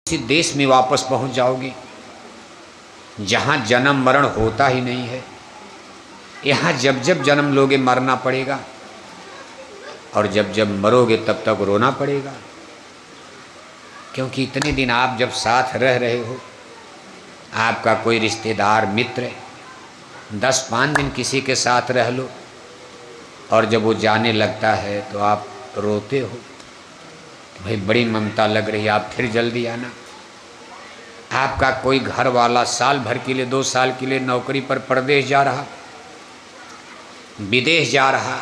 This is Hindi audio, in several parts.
किसी देश में वापस पहुंच जाओगे जहां जन्म मरण होता ही नहीं है। यहाँ जब जब जन्म लोगे मरना पड़ेगा, और जब जब मरोगे तब तक रोना पड़ेगा, क्योंकि इतने दिन आप जब साथ रह रहे हो, आपका कोई रिश्तेदार मित्र 10-5 दिन किसी के साथ रह लो, और जब वो जाने लगता है तो आप रोते हो कि भाई बड़ी ममता लग रही है, आप फिर जल्दी आना। आपका कोई घर वाला साल भर के लिए 2 साल के लिए नौकरी पर परदेश जा रहा, विदेश जा रहा,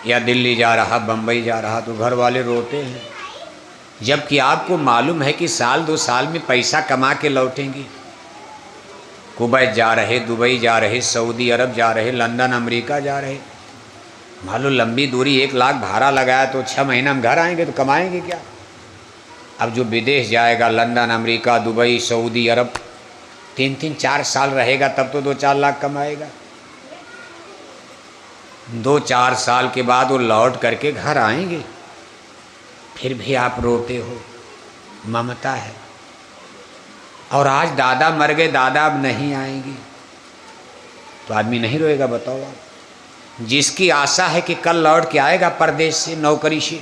या दिल्ली जा रहा, बम्बई जा रहा, तो घर वाले रोते हैं, जबकि आपको मालूम है कि साल 2 साल में पैसा कमा के लौटेंगे। कुवैत जा रहे, दुबई जा रहे, सऊदी अरब जा रहे, लंदन अमेरिका जा रहे, मालूम लंबी दूरी 1 लाख भाड़ा लगाया तो 6 महीना में घर आएंगे, तो कमाएंगे क्या। अब जो विदेश जाएगा, लंदन अमेरिका दुबई सऊदी अरब, 3-3 4 साल रहेगा, तब तो 2-4 लाख कमाएगा। 2-4 साल के बाद वो लौट करके घर आएंगे, फिर भी आप रोते हो। ममता है। और आज दादा मर गए, दादा अब नहीं आएंगे, तो आदमी नहीं रोएगा? बताओ आप। जिसकी आशा है कि कल लौट के आएगा परदेश से, नौकरी से,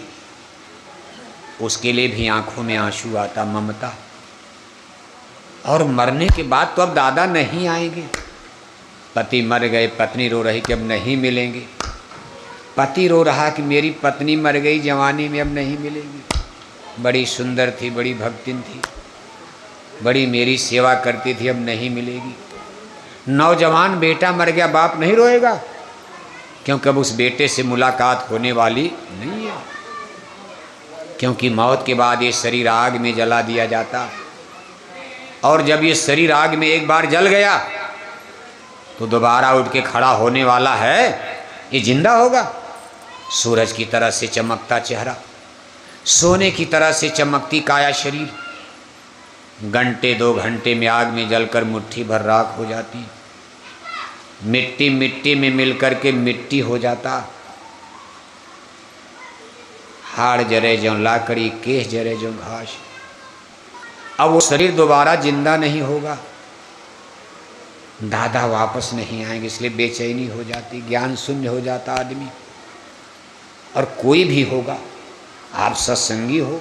उसके लिए भी आंखों में आंसू आता। ममता। और मरने के बाद तो अब दादा नहीं आएंगे। पति मर गए, पत्नी रो रही कि अब नहीं मिलेंगे। पति रो रहा कि मेरी पत्नी मर गई जवानी में, अब नहीं मिलेगी, बड़ी सुंदर थी, बड़ी भक्तिन थी, बड़ी मेरी सेवा करती थी, अब नहीं मिलेगी। नौजवान बेटा मर गया, बाप नहीं रोएगा? क्योंकि अब उस बेटे से मुलाकात होने वाली नहीं है, क्योंकि मौत के बाद ये शरीर आग में जला दिया जाता, और जब ये शरीर आग में एक बार जल गया तो दोबारा उठ के खड़ा होने वाला है, ये जिंदा होगा। सूरज की तरह से चमकता चेहरा, सोने की तरह से चमकती काया शरीर, घंटे 2 घंटे में आग में जलकर मुट्ठी भर राख हो जाती, मिट्टी मिट्टी में मिलकर के मिट्टी हो जाता, हाड़ जरे जो लाकड़ी, केश जरे जो घास। अब वो शरीर दोबारा जिंदा नहीं होगा, दादा वापस नहीं आएंगे, इसलिए बेचैनी हो जाती, ज्ञान शून्य हो जाता आदमी। और कोई भी होगा, आप सत्संगी हो,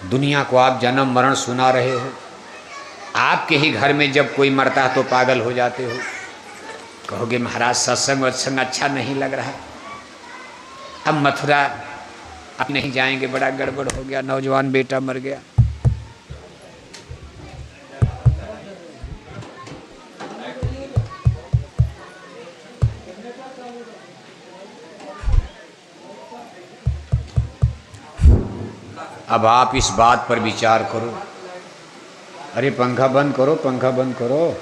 दुनिया को आप जन्म मरण सुना रहे हो, आपके ही घर में जब कोई मरता है तो पागल हो जाते हो, कहोगे महाराज सत्संग वत्संग अच्छा नहीं लग रहा, अब मथुरा अब नहीं जाएंगे, बड़ा गड़बड़ हो गया, नौजवान बेटा मर गया। अब आप इस बात पर विचार करो। अरे पंखा बंद करो, पंखा बंद करो।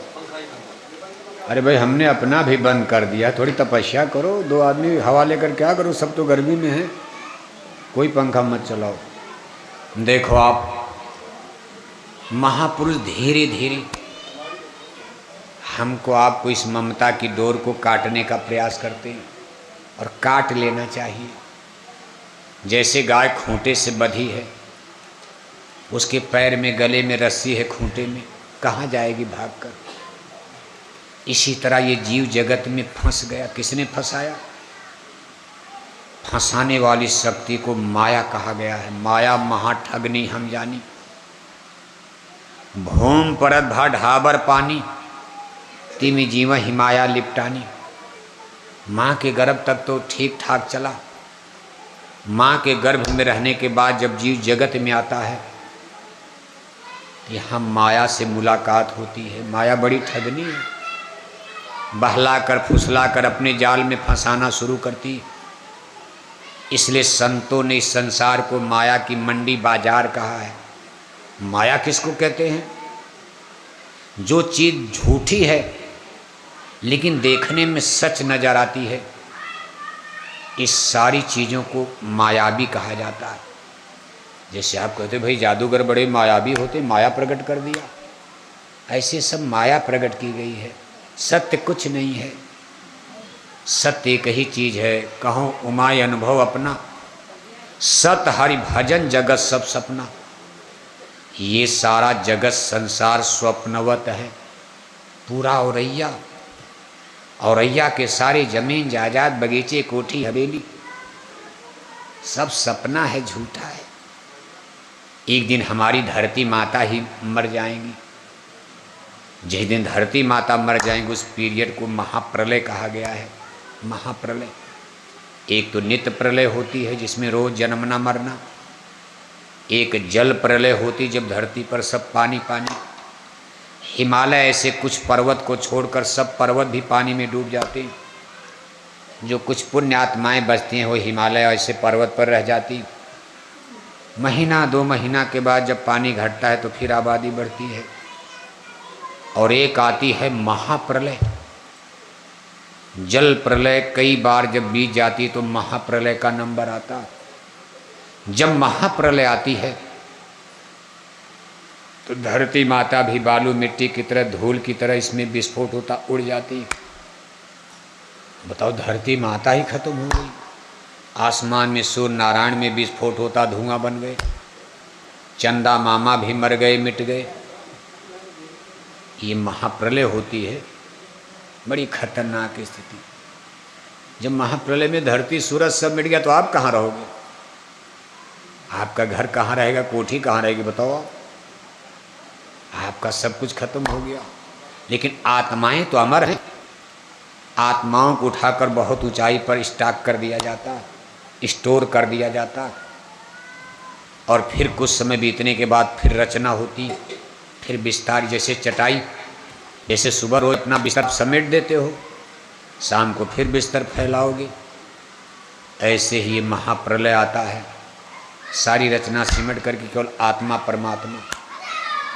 अरे भाई हमने अपना भी बंद कर दिया, थोड़ी तपस्या करो। 2 आदमी हवा लेकर क्या करो, सब तो गर्मी में है, कोई पंखा मत चलाओ। देखो आप, महापुरुष धीरे धीरे हमको आपको इस ममता की डोर को काटने का प्रयास करते हैं, और काट लेना चाहिए। जैसे गाय खूंटे से बंधी है, उसके पैर में गले में रस्सी है, खूंटे में, कहाँ जाएगी भागकर। इसी तरह ये जीव जगत में फंस गया। किसने फंसाया? फंसाने वाली शक्ति को माया कहा गया है। माया महाठगनी हम जानी, भूम परत भा ढाबर पानी, तिमि जीवा हिमाया लिपटानी। माँ के गर्भ तक तो ठीक ठाक चला, माँ के गर्भ में रहने के बाद जब जीव जगत में आता है, यहाँ माया से मुलाकात होती है। माया बड़ी ठगनी है, बहला कर फुसला कर अपने जाल में फंसाना शुरू करती है। इसलिए संतों ने इस संसार को माया की मंडी बाजार कहा है। माया किसको कहते हैं? जो चीज़ झूठी है लेकिन देखने में सच नजर आती है, इस सारी चीज़ों को मायावी कहा जाता है। जैसे आप कहते भाई जादूगर बड़े मायावी होते, माया प्रकट कर दिया, ऐसे सब माया प्रकट की गई है। सत्य कुछ नहीं है, सत्य एक ही चीज़ है, कहो उमाय अनुभव अपना, सत हरि भजन जगत सब सपना। ये सारा जगत संसार स्वप्नवत है, पूरा औरैया, औरैया के सारे जमीन जायदाद बगीचे कोठी हवेली सब सपना है, झूठा है। एक दिन हमारी धरती माता ही मर जाएंगी। जिस दिन धरती माता मर जाएंगी उस पीरियड को महाप्रलय कहा गया है। महाप्रलय, एक तो नित्य प्रलय होती है जिसमें रोज जन्मना मरना, एक जल प्रलय होती जब धरती पर सब पानी पानी, हिमालय ऐसे कुछ पर्वत को छोड़कर सब पर्वत भी पानी में डूब जाते हैं। जो कुछ पुण्य आत्माएं बचती हैं वो हिमालय ऐसे पर्वत पर रह जाती। महीना 2 महीना के बाद जब पानी घटता है तो फिर आबादी बढ़ती है। और एक आती है महाप्रलय, जल प्रलय कई बार जब बीत जाती तो महाप्रलय का नंबर आता। जब महाप्रलय आती है तो धरती माता भी बालू मिट्टी की तरह, धूल की तरह इसमें विस्फोट होता उड़ जाती। बताओ, धरती माता ही खत्म हो गई। आसमान में सूर्य नारायण में विस्फोट होता, धुआं बन गए। चंदा मामा भी मर गए, मिट गए। ये महाप्रलय होती है, बड़ी खतरनाक स्थिति। जब महाप्रलय में धरती सूरज सब मिट गया तो आप कहाँ रहोगे? आपका घर कहाँ रहेगा? कोठी कहाँ रहेगी? बताओ आप। आपका सब कुछ खत्म हो गया। लेकिन आत्माएं तो अमर हैं। आत्माओं को उठाकर बहुत ऊंचाई पर स्टॉक कर दिया जाता, स्टोर कर दिया जाता, और फिर कुछ समय बीतने के बाद फिर रचना होती, फिर विस्तार। जैसे चटाई, जैसे सुबह रोज अपना बिस्तर समेट देते हो, शाम को फिर बिस्तर फैलाओगे, ऐसे ही ये महाप्रलय आता है। सारी रचना सिमट करके केवल आत्मा परमात्मा।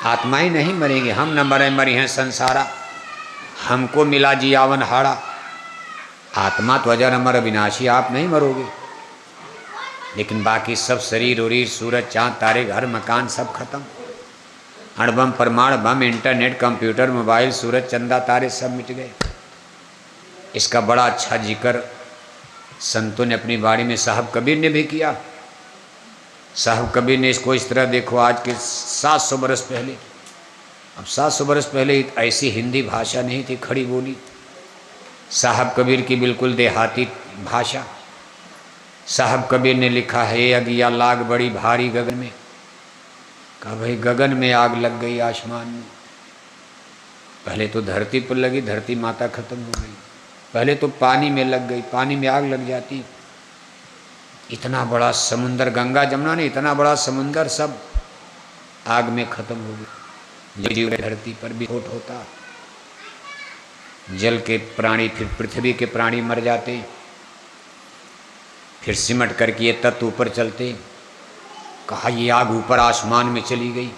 आत्माएं नहीं मरेंगी, हम न मरे मरी हैं संसारा, हमको मिला जियावन हाड़ा। आत्मा तो अजर अमर अविनाशी, आप नहीं मरोगे। लेकिन बाकी सब शरीर उरीर, सूरज चांद तारे घर मकान सब खत्म। अणुबम परमाणु बम, इंटरनेट, कंप्यूटर, मोबाइल, सूरज चंदा तारे सब मिट गए। इसका बड़ा अच्छा जिक्र संतों ने अपनी वाणी में साहब कबीर ने भी किया। साहब कबीर ने इसको इस तरह देखो, आज के 700 बरस पहले, अब 700 बरस पहले ऐसी हिंदी भाषा नहीं थी, खड़ी बोली। साहब कबीर की बिल्कुल देहाती भाषा। साहब कबीर ने लिखा है, अगिया लाग बड़ी भारी गगन में। कहा भाई गगन में आग लग गई, आसमान में। पहले तो धरती पर लगी, धरती माता खत्म हो गई। पहले तो पानी में लग गई, पानी में आग लग जाती। इतना बड़ा समुंदर, गंगा जमुना ने इतना बड़ा समुंदर सब आग में खत्म हो गया। जीव धरती पर विस्फोट होता, जल के प्राणी, फिर पृथ्वी के प्राणी मर जाते, फिर सिमट करके ये तत्व ऊपर चलते। कहा ये आग ऊपर आसमान में चली गई,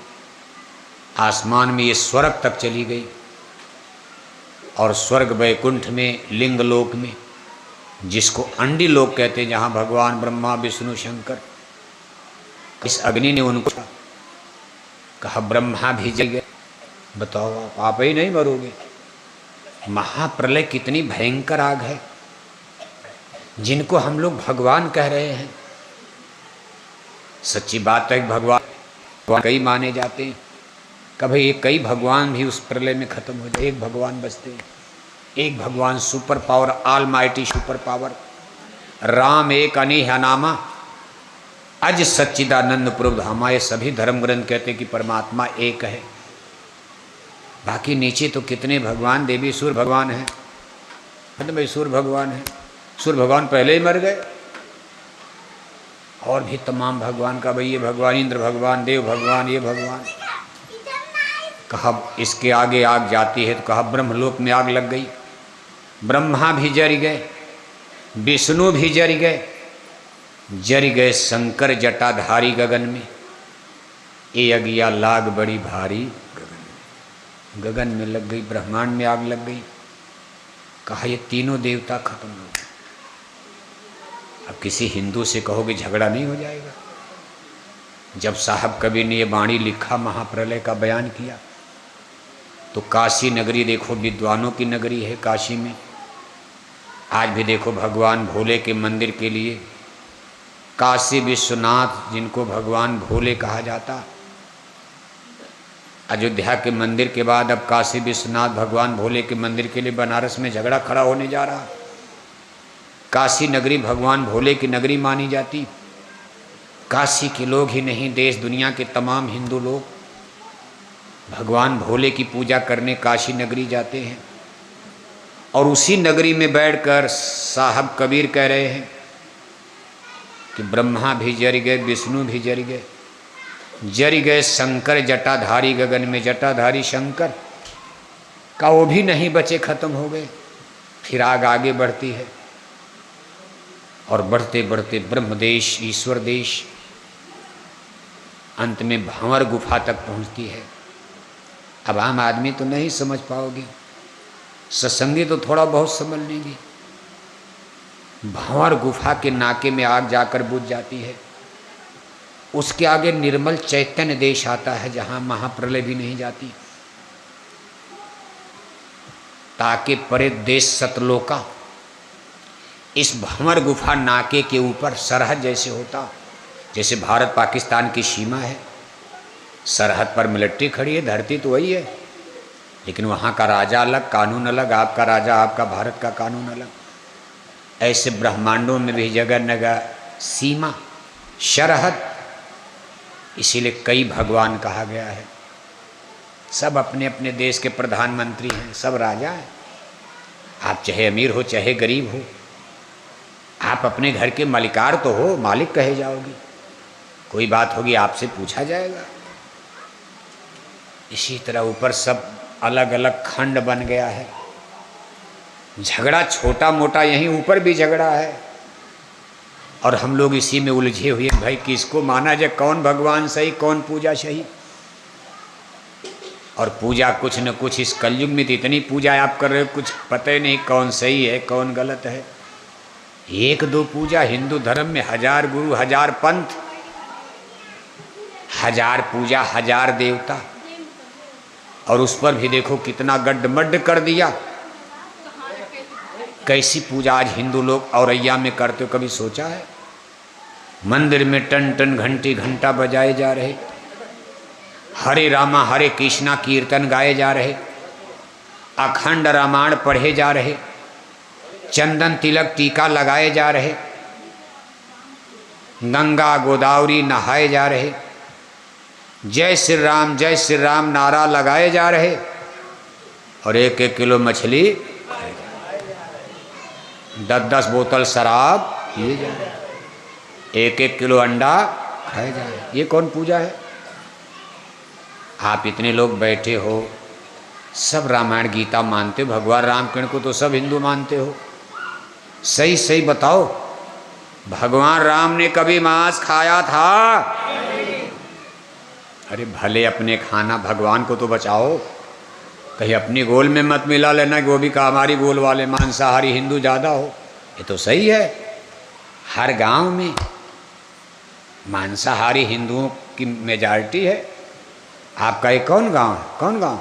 आसमान में ये स्वर्ग तक चली गई, और स्वर्ग वैकुंठ में, लिंग लोक में, जिसको अंडी लोक कहते हैं, जहाँ भगवान ब्रह्मा विष्णु शंकर, इस अग्नि ने उनको कहा ब्रह्मा भी जल गए। बताओ आप ही नहीं मरोगे। महाप्रलय कितनी भयंकर आग है, जिनको हम लोग भगवान कह रहे हैं। सच्ची बात है, भगवान कई माने जाते हैं। कभी एक कई भगवान भी उस प्रलय में खत्म हो जाए, एक भगवान बचते हैं। एक भगवान super power, all mighty super power, Ram एक अनेह नामा, अज सच्चिदानंद प्रभुधामा। ये सभी धर्म ग्रंथ कहते कि परमात्मा एक है। बाकी नीचे तो कितने भगवान, देवी सूर्य भगवान हैं। मतलब भाई सूर्य भगवान है, सूर्य भगवान पहले ही मर गए। और भी तमाम भगवान का, भाई ये भगवान इंद्र भगवान, देव भगवान, ये भगवान। कहा इसके आगे आग जाती है तो कहा ब्रह्मलोक में आग लग गई, ब्रह्मा भी जर गए, विष्णु भी जर गए, शंकर जटाधारी गगन में। ये अगिया लाग बड़ी भारी गगन में लग गई, ब्रह्मांड में आग लग गई। कहा ये तीनों देवता खत्म हो गए। अब किसी हिंदू से कहोगे झगड़ा नहीं हो जाएगा। जब साहब कबीर ने ये वाणी लिखा, महाप्रलय का बयान किया, तो काशी नगरी देखो, विद्वानों की नगरी है काशी में। आज भी देखो भगवान भोले के मंदिर के लिए काशी विश्वनाथ, जिनको भगवान भोले कहा जाता, अयोध्या के मंदिर के बाद अब काशी विश्वनाथ भगवान भोले के मंदिर के लिए बनारस में झगड़ा खड़ा होने जा रहा। काशी नगरी भगवान भोले की नगरी मानी जाती। काशी के लोग ही नहीं, देश दुनिया के तमाम हिंदू लोग भगवान भोले की पूजा करने काशी नगरी जाते हैं। और उसी नगरी में बैठकर साहब कबीर कह रहे हैं कि ब्रह्मा भी जर गए, विष्णु भी जर गए, जर गए शंकर जटाधारी गगन में, जटाधारी शंकर का वो भी नहीं बचे, खत्म हो गए। फिर आग आगे बढ़ती है और बढ़ते बढ़ते ब्रह्मदेश, ईश्वर देश, अंत में भंवर गुफा तक पहुंचती है। अब आम आदमी तो नहीं समझ पाओगे, सत्संगी तो थोड़ा बहुत समझ लेंगे। भंवर गुफा के नाके में आग जाकर बुझ जाती है। उसके आगे निर्मल चैतन्य देश आता है जहां महाप्रलय भी नहीं जाती। ताके परे देश सतलोका, इस भंवर गुफा नाके के ऊपर सरहद जैसे होता, जैसे भारत पाकिस्तान की सीमा है, सरहद पर मिलिट्री खड़ी है, धरती तो वही है, लेकिन वहाँ का राजा अलग, कानून अलग, आपका राजा, आपका भारत का कानून अलग। ऐसे ब्रह्मांडों में भी जगह नगह सीमा, सरहद, इसीलिए कई भगवान कहा गया है। सब अपने अपने देश के प्रधानमंत्री हैं, सब राजा हैं। आप चाहे अमीर हो चाहे गरीब हो, आप अपने घर के मालिकार तो हो, मालिक कहे जाओगे। कोई बात होगी आपसे पूछा जाएगा। इसी तरह ऊपर सब अलग अलग खंड बन गया है। झगड़ा छोटा मोटा यहीं ऊपर भी झगड़ा है, और हम लोग इसी में उलझे हुए भाई किसको माना जाए, कौन भगवान सही, कौन पूजा सही। और पूजा कुछ न कुछ इस कलयुग में तो इतनी पूजा आप कर रहे हो, कुछ पता ही नहीं कौन सही है कौन गलत है। एक दो पूजा, हिंदू धर्म में 1000 गुरु, 1000 पंथ, 1000 पूजा, 1000 देवता, और उस पर भी देखो कितना गड्ढमड्ढ कर दिया। कैसी पूजा आज हिंदू लोग औरैया में करते हो, कभी सोचा है? मंदिर में टन टन घंटी घंटा बजाए जा रहे, हरे रामा हरे कृष्णा कीर्तन गाए जा रहे, अखंड रामायण पढ़े जा रहे, चंदन तिलक टीका लगाए जा रहे, गंगा गोदावरी नहाए जा रहे, जय श्री राम नारा लगाए जा रहे, और 1-1 किलो मछली, 10-10 बोतल शराब पिए जा रहे, 1-1 किलो अंडा खाए जा रहे। ये कौन पूजा है? आप इतने लोग बैठे हो, सब रामायण गीता मानते हो, भगवान रामकृष्ण को तो सब हिंदू मानते हो। सही सही बताओ, भगवान राम ने कभी मांस खाया था? अरे भले अपने खाना, भगवान को तो बचाओ। कहीं अपनी गोल में मत मिला लेना कि वो भी का हमारी गोल वाले मांसाहारी हिंदू ज़्यादा हो। ये तो सही है, हर गांव में मांसाहारी हिंदुओं की मेजॉरिटी है। आपका ये कौन गांव है? कौन गांव?